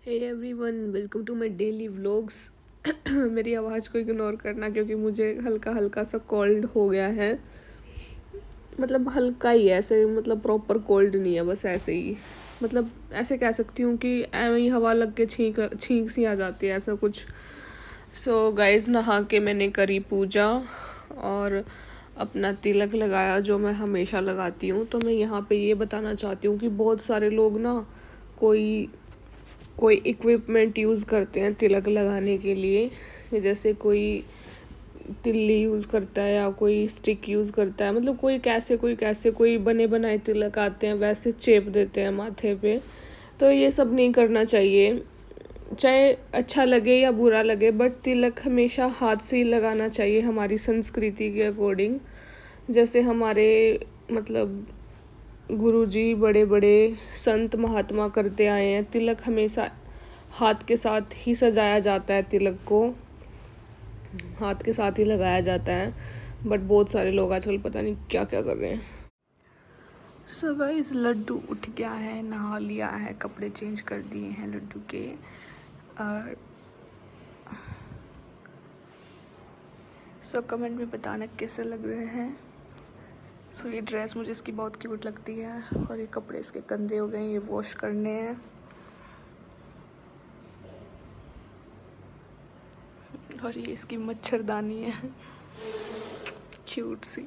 Hey everyone, welcome to my daily vlogs. मेरी आवाज़ को इग्नोर करना क्योंकि मुझे हल्का हल्का सा कोल्ड हो गया है। मतलब हल्का ही है ऐसे, मतलब प्रॉपर कोल्ड नहीं है, बस ऐसे ही। मतलब ऐसे कह सकती हूँ कि ऐਵੇਂ ही हवा लग के छींक छींक सी आ जाती है, ऐसा कुछ। सो गाइज, नहा के मैंने करी पूजा और अपना तिलक लगाया जो मैं हमेशा लगाती हूँ। तो मैं यहाँ पे ये बताना चाहती हूँ कि बहुत सारे लोग ना कोई कोई इक्विपमेंट यूज़ करते हैं तिलक लगाने के लिए। जैसे कोई तिल्ली यूज़ करता है या कोई स्टिक यूज़ करता है, मतलब कोई बने बनाए तिलक आते हैं वैसे चेप देते हैं माथे पे। तो ये सब नहीं करना चाहिए, चाहे अच्छा लगे या बुरा लगे, बट तिलक हमेशा हाथ से ही लगाना चाहिए हमारी संस्कृति के अकॉर्डिंग। जैसे हमारे मतलब गुरुजी बड़े बड़े संत महात्मा करते आए हैं। तिलक हमेशा हाथ के साथ ही सजाया जाता है, तिलक को हाथ के साथ ही लगाया जाता है। बट बहुत सारे लोग आजकल पता नहीं क्या क्या कर रहे हैं। सो गाइस, लड्डू उठ गया है, नहा लिया है, कपड़े चेंज कर दिए हैं लड्डू के। और सो कमेंट में बताना कैसे लग रहे हैं। सो ये ड्रेस मुझे इसकी बहुत क्यूट लगती है और ये कपड़े इसके गंदे हो गए हैं, ये वॉश करने हैं। और ये इसकी मच्छरदानी है, क्यूट सी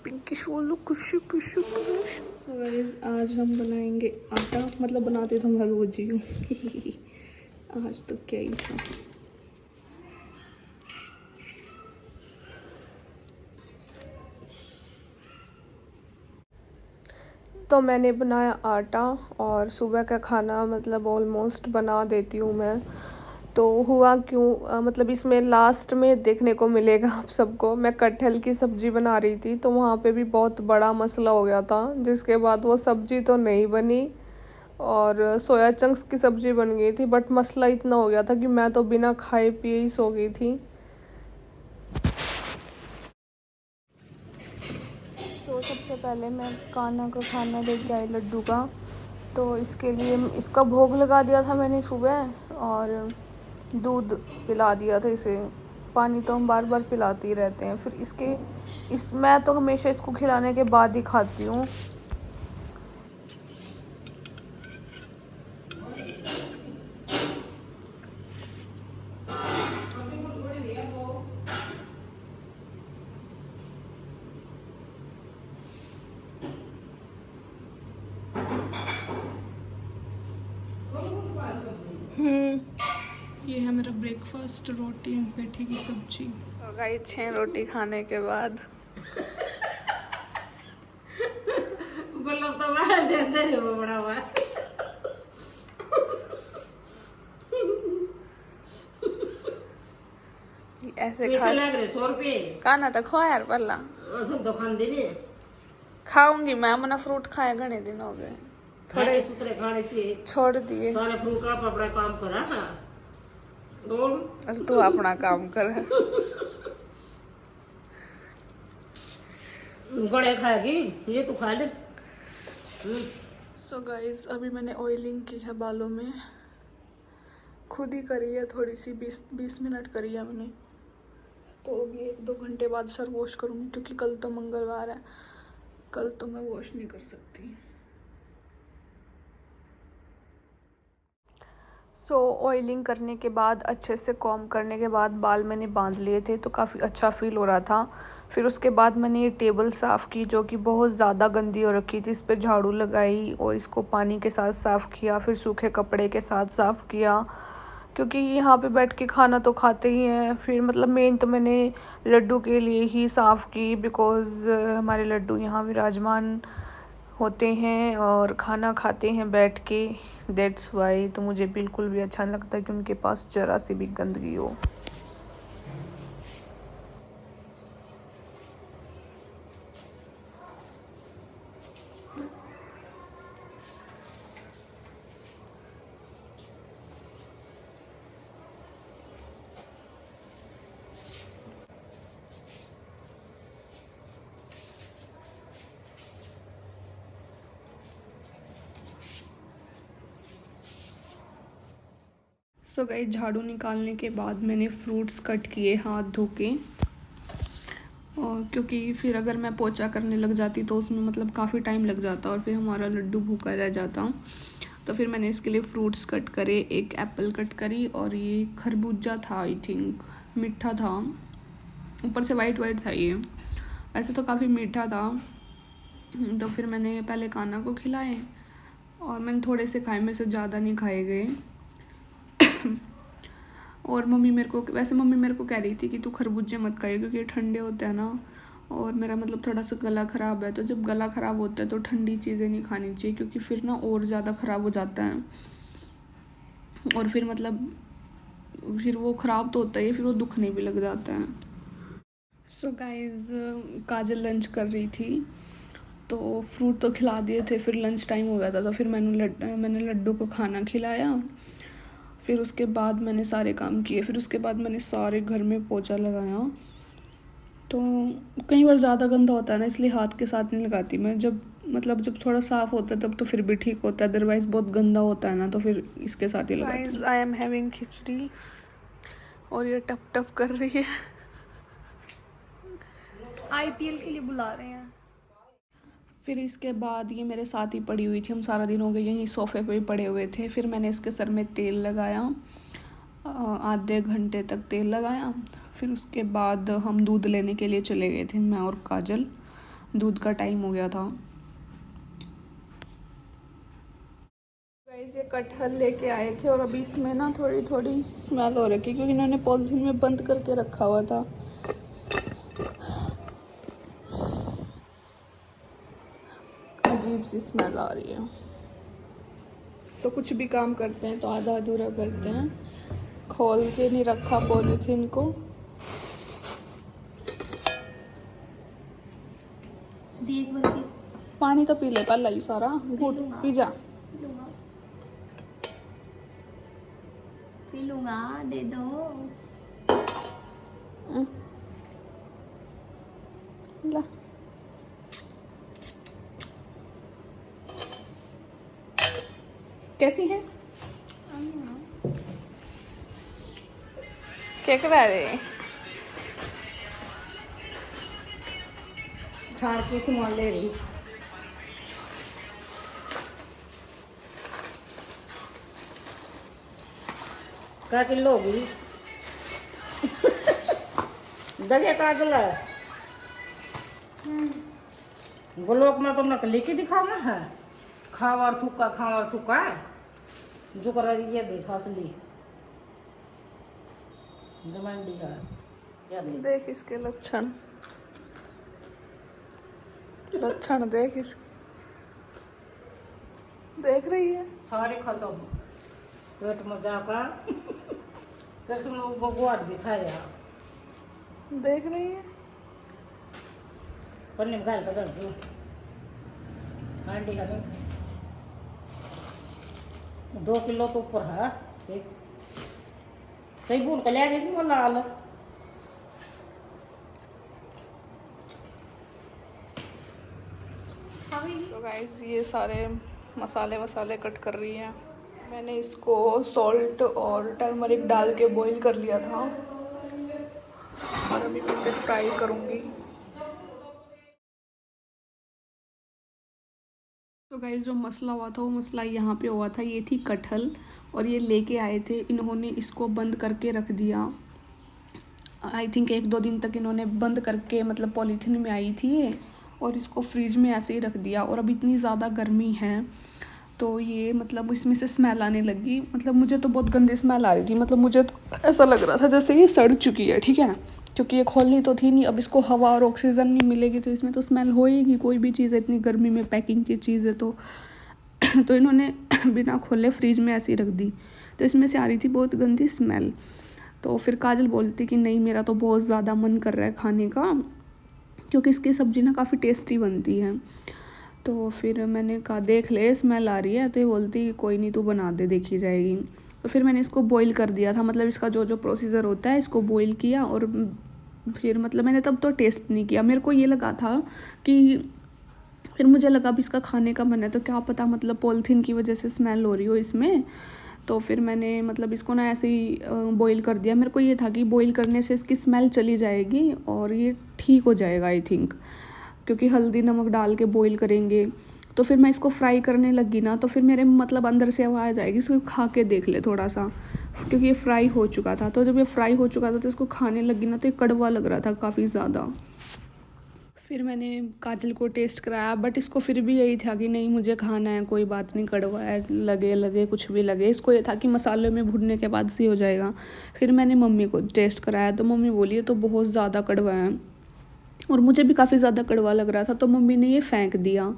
पिंकिश वालू खुशी खुशी खुश। सो गाइस, आज हम बनाएंगे आटा, मतलब बनाते तो हम हर रोज ही हूँ। आज तो क्या ही था। तो मैंने बनाया आटा और सुबह का खाना मतलब ऑलमोस्ट बना देती हूँ मैं। तो हुआ क्यों, मतलब इसमें लास्ट में देखने को मिलेगा आप सबको। मैं कटहल की सब्ज़ी बना रही थी तो वहाँ पे भी बहुत बड़ा मसला हो गया था, जिसके बाद वो सब्ज़ी तो नहीं बनी और सोया चंक्स की सब्ज़ी बन गई थी। बट मसला इतना हो गया था कि मैं तो बिना खाए पिए ही सो गई थी। तो सबसे पहले मैं कान्हा का खाना लेके आई लड्डू का। तो इसके लिए इसका भोग लगा दिया था मैंने सुबह और दूध पिला दिया था इसे। पानी तो हम बार बार पिलाते ही रहते हैं। फिर मैं तो हमेशा इसको खिलाने के बाद ही खाती हूँ। ये है मेरा ब्रेकफास्ट, रोटी एंड पेठी की सब्जी। तो गाइस, 6 रोटी खाने के बाद तो बड़ा लेते रे वो बड़ा हुआ ऐसे पैसे लग रहे 100 रुपये खाना तो खा यार पहला। दुकान देने खाऊंगी मैं, अपना फ्रूट खाए घने दिन हो गए, थोड़े सूत्रे खाने थे छोड़ दिए। सारे फ्रूट आप अपना काम करा ना और तू अपना काम कर। गड़े खाएगी ये तो खा ले। सो गाइस, अभी मैंने ऑयलिंग की है बालों में, खुद ही करी है, थोड़ी सी 20 मिनट करी है मैंने। तो अभी 1-2 घंटे बाद सर वॉश करूँगी क्योंकि कल तो मंगलवार है, कल तो मैं वॉश नहीं कर सकती। सो ऑयलिंग करने के बाद, अच्छे से कॉम्ब करने के बाद बाल मैंने बांध लिए थे तो काफ़ी अच्छा फील हो रहा था। फिर उसके बाद मैंने ये टेबल साफ़ की जो कि बहुत ज़्यादा गंदी हो रखी थी। इस पर झाड़ू लगाई और इसको पानी के साथ साफ़ किया, फिर सूखे कपड़े के साथ साफ़ किया क्योंकि यहाँ पे बैठ के खाना तो खाते ही हैं। फिर मतलब मेन तो मैंने लड्डू के लिए ही साफ़ की, बिकॉज़ हमारे लड्डू यहाँ विराजमान होते हैं और खाना खाते हैं बैठ के, दैट्स वाई। तो मुझे बिल्कुल भी अच्छा नहीं लगता कि उनके पास ज़रा सी भी गंदगी हो। सो गाइस झाड़ू निकालने के बाद मैंने फ्रूट्स कट किए हाथ धो के, और क्योंकि फिर अगर मैं पोछा करने लग जाती तो उसमें मतलब काफ़ी टाइम लग जाता और फिर हमारा लड्डू भूखा रह जाता। तो फिर मैंने इसके लिए फ्रूट्स कट करे, एक एप्पल कट करी और ये खरबूजा था, आई थिंक मीठा था, ऊपर से वाइट वाइट था ये, वैसे तो काफ़ी मीठा था। तो फिर मैंने पहले कान्हा को खिलाए और मैंने थोड़े से खाए, में से ज़्यादा नहीं खाए गए। और मम्मी मेरे को कह रही थी कि तू खरबूजे मत खाइए क्योंकि ये ठंडे होते हैं ना, और मेरा मतलब थोड़ा सा गला ख़राब है, तो जब गला ख़राब होता है तो ठंडी चीज़ें नहीं खानी चाहिए क्योंकि फिर ना और ज़्यादा ख़राब हो जाता है, और फिर मतलब फिर वो ख़राब तो होता ही है, फिर वो दुखने भी लग जाता है। सो गाइस काजल लंच कर रही थी तो फ्रूट तो खिला दिए थे, फिर लंच टाइम हो गया था तो फिर मैंने लड्डू को खाना खिलाया। फिर उसके बाद मैंने सारे काम किए, फिर उसके बाद मैंने सारे घर में पोछा लगाया। तो कई बार ज़्यादा गंदा होता है ना, इसलिए हाथ के साथ नहीं लगाती मैं, जब थोड़ा साफ़ होता है तब तो फिर भी ठीक होता है, अदरवाइज़ बहुत गंदा होता है ना तो फिर इसके साथ ही लगाती हूँ। आई एम हैविंग खिचड़ी और ये टप टप कर रही है। आईपीएल के लिए बुला रहे हैं। फिर इसके बाद ये मेरे साथ ही पड़ी हुई थी, हम सारा दिन हो गए यहीं सोफ़े पे ही पड़े हुए थे। फिर मैंने इसके सर में तेल लगाया, आधे घंटे तक तेल लगाया। फिर उसके बाद हम दूध लेने के लिए चले गए थे, मैं और काजल, दूध का टाइम हो गया था। गाइस ये कटहल लेके आए थे और अभी इसमें ना थोड़ी थोड़ी स्मेल हो रखी है क्योंकि इन्होंने पॉलिथीन में बंद करके रखा हुआ था। अजीब सी स्मेल आ रही है। सो कुछ भी काम करते हैं तो आधा अधूरा करते हैं, खोल के नहीं रखा पॉलीथीन को। देख भर के पानी तो पी ले पहला ही सारा, घूट पी जा। पी लूंगा, दे दो। ला कैसी है? क्या करा रहे? खाड़ के सामान ले रही। क्या किलो होगी? दरिया काजल है। ब्लॉक में तो नकली की दिखाना है, खावर थुक्का जो कर रही है देखा असली जमंडी है क्या देख इसके लक्षण देख इसके, देख रही है सारे खत्म पेट में जाकर कृष्ण भगवान भी खाया देख रही है। पन्ने में गाल पकड़ दो हांडी हमें 2 किलो तो ऊपर है देख सही भून के ले रही थी वो लाल। तो गाइस ये सारे मसाले कट कर रही है। मैंने इसको सॉल्ट और टर्मरिक डाल के बॉईल कर लिया था और अभी मैं इसे फ्राई करूँगी। तो गाइस जो मसला हुआ था वो मसला यहाँ पे हुआ था, ये थी कटहल और ये लेके आए थे, इन्होंने इसको बंद करके रख दिया। आई थिंक 1-2 दिन तक इन्होंने बंद करके, मतलब पॉलीथीन में आई थी ये, और इसको फ्रिज में ऐसे ही रख दिया। और अब इतनी ज़्यादा गर्मी है तो ये मतलब इसमें से स्मेल आने लगी, मतलब मुझे तो बहुत गंदी स्मेल आ रही थी, मतलब मुझे तो ऐसा लग रहा था जैसे ये सड़ चुकी है, ठीक है, क्योंकि ये खोलनी तो थी नहीं। अब इसको हवा और ऑक्सीजन नहीं मिलेगी तो इसमें तो स्मेल होएगी, कोई भी चीज़ इतनी गर्मी में पैकिंग की चीज़ है तो तो इन्होंने बिना खोले फ्रिज में ऐसे ही रख दी, तो इसमें से आ रही थी बहुत गंदी स्मेल। तो फिर काजल बोलती कि नहीं मेरा तो बहुत ज़्यादा मन कर रहा है खाने का, क्योंकि इसकी सब्ज़ी ना काफ़ी टेस्टी बनती है। तो फिर मैंने कहा देख ले स्मेल आ रही है, तो ये बोलती कोई नहीं तू बना दे देखी जाएगी। तो फिर मैंने इसको बॉईल कर दिया था, मतलब इसका जो जो प्रोसीजर होता है इसको बॉईल किया और फिर मतलब मैंने तब तो टेस्ट नहीं किया। मेरे को ये लगा था कि फिर मुझे लगा अब इसका खाने का मन है तो क्या पता मतलब पॉलीथीन की वजह से स्मेल हो रही हो इसमें, तो फिर मैंने मतलब इसको ना ऐसे ही बॉईल कर दिया। मेरे को ये था कि बॉईल करने से इसकी स्मेल चली जाएगी और ये ठीक हो जाएगा आई थिंक, क्योंकि हल्दी नमक डाल के बॉईल करेंगे। तो फिर मैं इसको फ्राई करने लगी ना, तो फिर मेरे मतलब अंदर से आवाज़ आएगी इसको खा के देख ले थोड़ा सा, क्योंकि ये फ्राई हो चुका था। तो जब ये फ्राई हो चुका था तो इसको खाने लगी ना, तो ये कड़वा लग रहा था काफ़ी ज़्यादा। फिर मैंने काजल को टेस्ट कराया, बट इसको फिर भी यही था कि नहीं मुझे खाना है, कोई बात नहीं, कड़वा है, लगे कुछ भी लगे। इसको ये था कि मसाले में भुनने के बाद से हो जाएगा। फिर मैंने मम्मी को टेस्ट कराया, तो मम्मी बोली ये तो बहुत ज़्यादा कड़वा है, और मुझे भी काफ़ी ज़्यादा कड़वा लग रहा था, तो मम्मी ने ये फेंक दिया।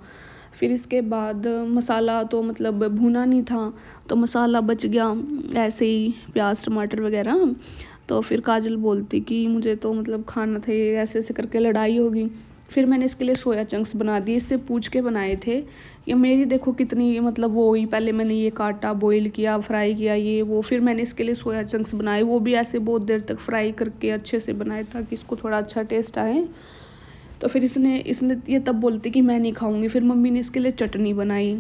फिर इसके बाद मसाला तो मतलब भुना नहीं था, तो मसाला बच गया ऐसे ही, प्याज टमाटर वगैरह। तो फिर काजल बोलती कि मुझे तो मतलब खाना था, ये ऐसे ऐसे करके लड़ाई होगी। फिर मैंने इसके लिए सोया चंक्स बना दिए, इससे पूछ के बनाए थे। ये मेरी देखो कितनी मतलब वो हुई, पहले मैंने ये काटा, बॉईल किया, फ्राई किया, ये वो, फिर मैंने इसके लिए सोया चंक्स बनाए, वो भी ऐसे बहुत देर तक फ्राई करके अच्छे से बनाए ताकि इसको थोड़ा अच्छा टेस्ट आए। तो फिर इसने ये तब बोलती कि मैं नहीं खाऊंगी। फिर मम्मी ने इसके लिए चटनी बनाई,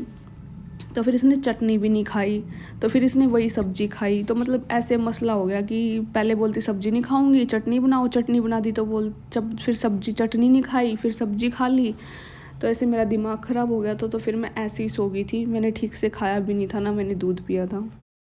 तो फिर इसने चटनी भी नहीं खाई, तो फिर इसने वही सब्जी खाई। तो मतलब ऐसे मसला हो गया कि पहले बोलती सब्जी नहीं खाऊंगी, चटनी बनाओ, चटनी बना दी तो जब फिर चटनी नहीं खाई, फिर सब्जी खा ली। तो ऐसे मेरा दिमाग ख़राब हो गया था। तो फिर मैं ऐसे ही सो गई थी, मैंने ठीक से खाया भी नहीं था ना, मैंने दूध पिया था।